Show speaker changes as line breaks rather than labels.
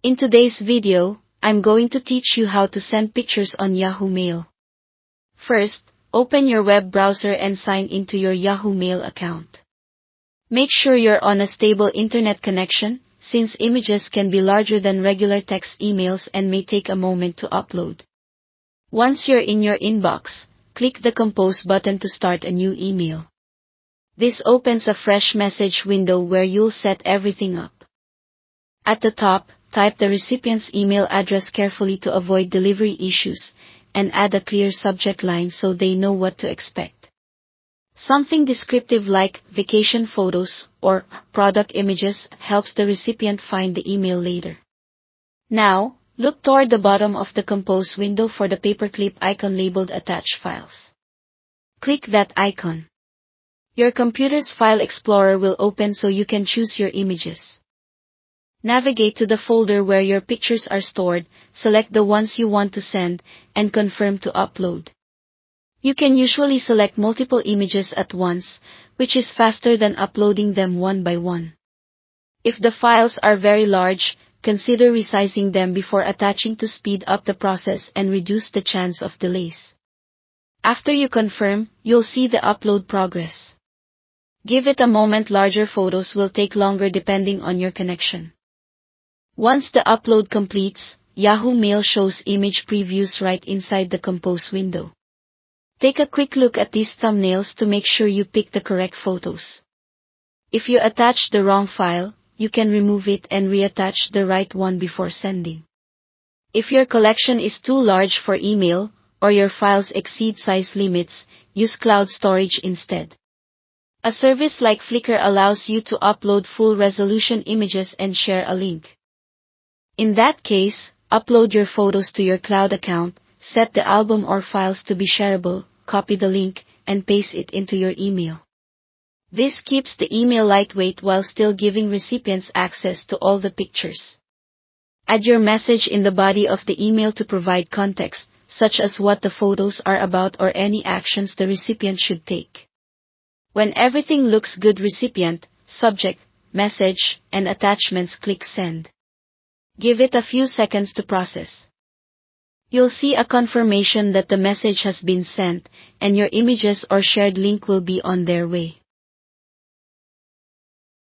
In today's video, I'm going to teach you how to send pictures on Yahoo Mail. First, open your web browser and sign into your Yahoo Mail account. Make sure you're on a stable internet connection, since images can be larger than regular text emails and may take a moment to upload. Once you're in your inbox, click the Compose button to start a new email. This opens a fresh message window where you'll set everything up. At the top, type the recipient's email address carefully to avoid delivery issues, and add a clear subject line so they know what to expect. Something descriptive like vacation photos or product images helps the recipient find the email later. Now, look toward the bottom of the Compose window for the paperclip icon labeled Attach Files. Click that icon. Your computer's file explorer will open so you can choose your images. Navigate to the folder where your pictures are stored, select the ones you want to send, and confirm to upload. You can usually select multiple images at once, which is faster than uploading them one by one. If the files are very large, consider resizing them before attaching to speed up the process and reduce the chance of delays. After you confirm, you'll see the upload progress. Give it a moment. Larger photos will take longer depending on your connection. Once the upload completes, Yahoo Mail shows image previews right inside the Compose window. Take a quick look at these thumbnails to make sure you pick the correct photos. If you attach the wrong file, you can remove it and reattach the right one before sending. If your collection is too large for email, or your files exceed size limits, use cloud storage instead. A service like Flickr allows you to upload full-resolution images and share a link. In that case, upload your photos to your cloud account, set the album or files to be shareable, copy the link, and paste it into your email. This keeps the email lightweight while still giving recipients access to all the pictures. Add your message in the body of the email to provide context, such as what the photos are about or any actions the recipient should take. When everything looks good, recipient, subject, message, and attachments, click Send. Give it a few seconds to process. You'll see a confirmation that the message has been sent, and your images or shared link will be on their way.